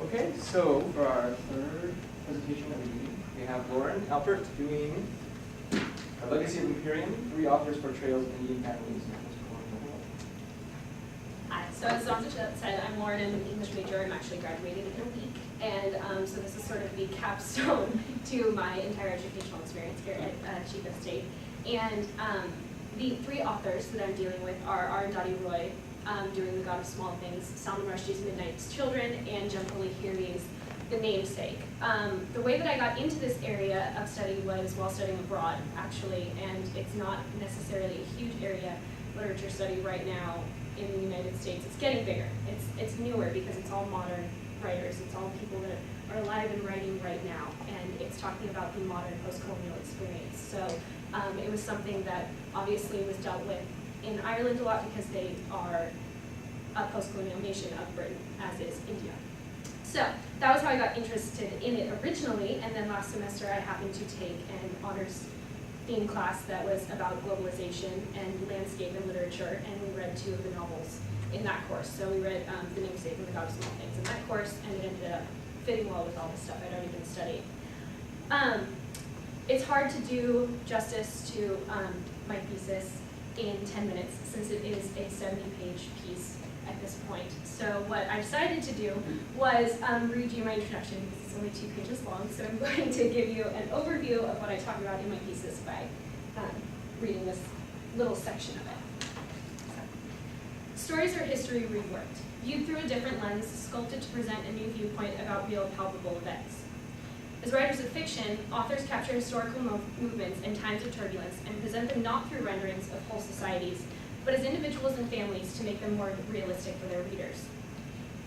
Okay, so for our third presentation that we have Lauren Alpert doing A Legacy of Imperium, 3 authors' portrayals of Indian families in the post-colonial world. Hi, so as Zonza said, I'm Lauren, I'm an English major. I'm actually graduating in a week. And so this is sort of the capstone to my entire educational experience here at Chief of State. And the 3 authors that I'm dealing with are Arundhati Roy, doing The God of Small Things, Salman Rushdie's Midnight's Children, and Jhumpa Lahiri's The Namesake. The way that I got into this area of study was while studying abroad, actually, and it's not necessarily a huge area of literature study right now in the United States. It's getting bigger. It's newer because it's all modern writers. It's all people that are alive and writing right now, and it's talking about the modern post-colonial experience. So it was something that obviously was dealt with in Ireland a lot because they are a post-colonial nation of Britain, as is India. So that was how I got interested in it originally, and then last semester I happened to take an honors theme class that was about globalization and landscape and literature, and we read 2 of the novels in that course. So we read The Namesake and The God of Small Things in that course, and it ended up fitting well with all the stuff I'd already been studying. It's hard to do justice to my thesis in 10 minutes, since it is a 70-page piece at this point. So what I decided to do was read you my introduction, because it's only 2 pages long, so I'm going to give you an overview of what I talk about in my thesis by reading this little section of it. Stories are history reworked, viewed through a different lens, sculpted to present a new viewpoint about real, palpable events. As writers of fiction, authors capture historical movements and times of turbulence and present them not through renderings of whole societies, but as individuals and families to make them more realistic for their readers.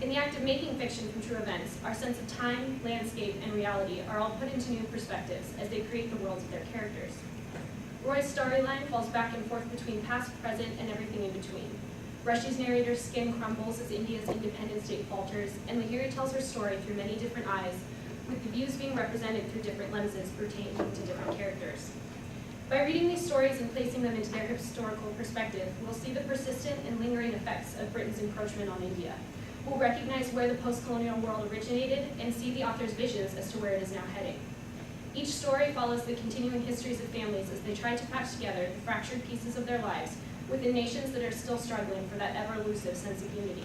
In the act of making fiction from true events, our sense of time, landscape, and reality are all put into new perspectives as they create the worlds of their characters. Roy's storyline falls back and forth between past, present, and everything in between. Rushdie's narrator's skin crumbles as India's independent state falters, and Lahiri tells her story through many different eyes, with the views being represented through different lenses pertaining to different characters. By reading these stories and placing them into their historical perspective, we'll see the persistent and lingering effects of Britain's encroachment on India. We'll recognize where the post-colonial world originated and see the author's visions as to where it is now heading. Each story follows the continuing histories of families as they try to patch together the fractured pieces of their lives within nations that are still struggling for that ever-elusive sense of unity.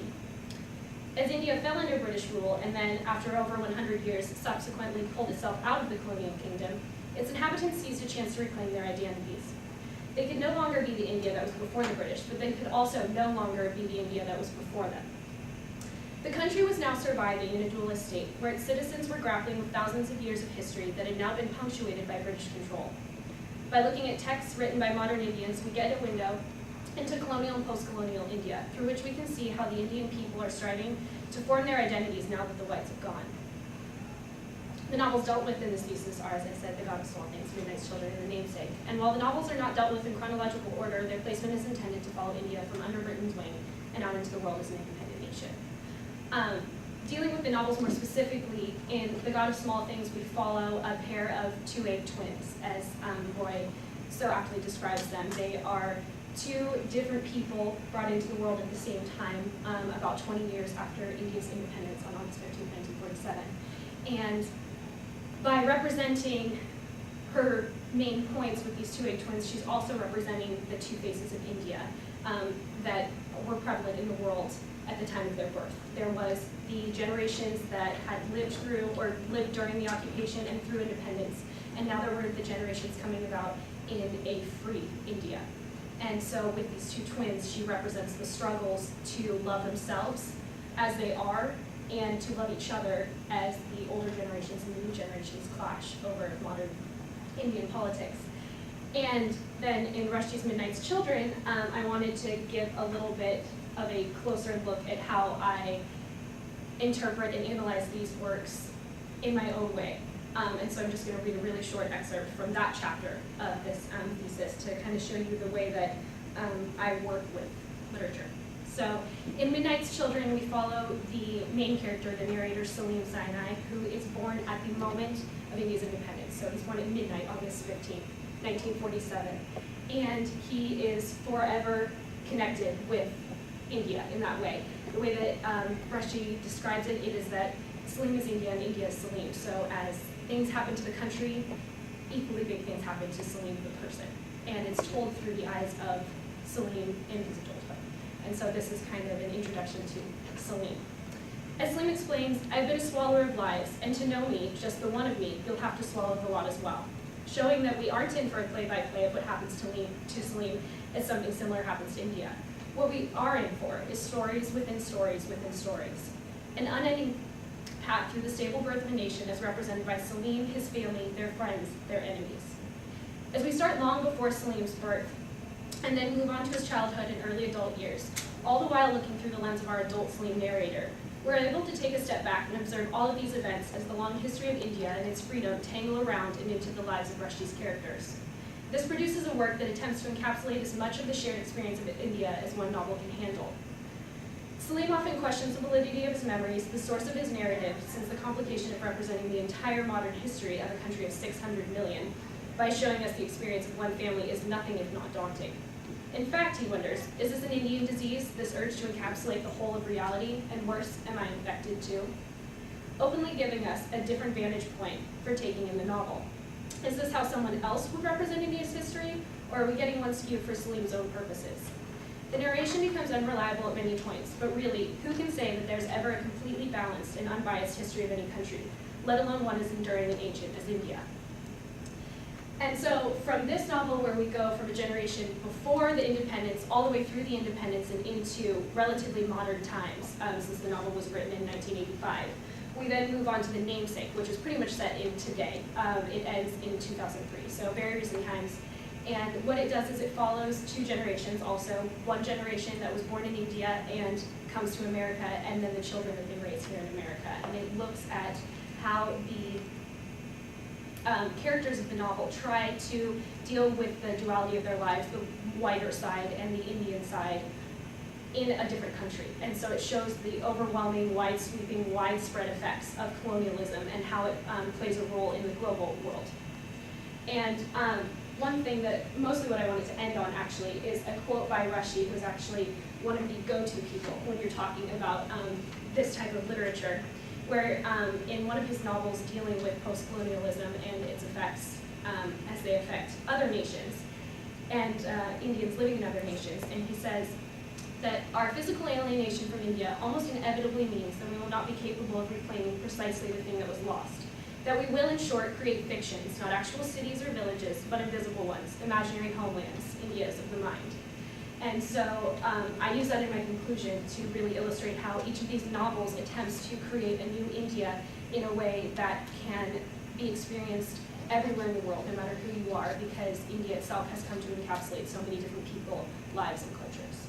As India fell under British rule and then, after over 100 years, subsequently pulled itself out of the colonial kingdom, its inhabitants seized a chance to reclaim their identities. They could no longer be the India that was before the British, but they could also no longer be the India that was before them. The country was now surviving in a dualist state, where its citizens were grappling with thousands of years of history that had now been punctuated by British control. By looking at texts written by modern Indians, we get a window into colonial and post-colonial India, through which we can see how the Indian people are striving to form their identities now that the whites have gone. The novels dealt with in this thesis are, as I said, The God of Small Things, Midnight's Children, and The Namesake. And while the novels are not dealt with in chronological order, their placement is intended to follow India from under Britain's wing and out into the world as an independent nation. Dealing with the novels more specifically, in The God of Small Things, we follow a pair of 2-egg twins, as Roy so aptly describes them. They are 2 different people brought into the world at the same time, about 20 years after India's independence on August 15, 1947. And by representing her main points with these 2-egg twins, she's also representing the 2 faces of India that were prevalent in the world at the time of their birth. There was the generations that had lived through or lived during the occupation and through independence, and now there were the generations coming about in a free India. And so with these 2 twins, she represents the struggles to love themselves as they are and to love each other as the older generations and the new generations clash over modern Indian politics. And then in Rushdie's Midnight's Children, I wanted to give a little bit of a closer look at how I interpret and analyze these works in my own way. And so I'm just going to read a really short excerpt from that chapter of this thesis to kind of show you the way that I work with literature. So in Midnight's Children, we follow the main character, the narrator Salim Sinai, who is born at the moment of India's independence. So he's born at midnight, August 15, 1947. And he is forever connected with India in that way. The way that Rushdie describes it, it is that Salim is India and India is Salim. So as things happen to the country, equally big things happen to Salim the person. And it's told through the eyes of Salim in his adulthood. And so this is kind of an introduction to Salim. As Salim explains, I've been a swallower of lives, and to know me, just the one of me, you'll have to swallow the lot as well. Showing that we aren't in for a play-by-play of what happens to Salim as something similar happens to India. What we are in for is stories within stories within stories. An unending path through the stable birth of a nation as represented by Salim, his family, their friends, their enemies. As we start long before Salim's birth, and then move on to his childhood and early adult years, all the while looking through the lens of our adult Salim narrator, we're able to take a step back and observe all of these events as the long history of India and its freedom tangle around and into the lives of Rushdie's characters. This produces a work that attempts to encapsulate as much of the shared experience of India as one novel can handle. Salim often questions the validity of his memories, the source of his narrative, since the complication of representing the entire modern history of a country of 600 million by showing us the experience of one family is nothing if not daunting. In fact, he wonders, is this an Indian disease, this urge to encapsulate the whole of reality, and worse, am I infected too? Openly giving us a different vantage point for taking in the novel. Is this how someone else would represent India's history, or are we getting one skewed for Salim's own purposes? The narration becomes unreliable at many points, but really, who can say that there's ever a completely balanced and unbiased history of any country, let alone one as enduring and ancient as India? And so from this novel where we go from a generation before the independence all the way through the independence and into relatively modern times, since the novel was written in 1985, we then move on to the namesake, which is pretty much set in today. It ends in 2003, so very recent times. And what it does is it follows two generations also, one generation that was born in India and comes to America, and then the children that they raise here in America. And it looks at how the characters of the novel try to deal with the duality of their lives, the whiter side and the Indian side, in a different country. And so it shows the overwhelming, wide-sweeping, widespread effects of colonialism and how it plays a role in the global world. And one thing that, mostly what I wanted to end on actually, is a quote by Rushdie, who's actually one of the go-to people when you're talking about this type of literature, where in one of his novels dealing with post-colonialism and its effects as they affect other nations and Indians living in other nations, and he says that our physical alienation from India almost inevitably means that we will not be capable of reclaiming precisely the thing that was lost. That we will, in short, create fictions, not actual cities or villages, but invisible ones, imaginary homelands, Indias of the mind. And so I use that in my conclusion to really illustrate how each of these novels attempts to create a new India in a way that can be experienced everywhere in the world, no matter who you are, because India itself has come to encapsulate so many different people, lives, and cultures.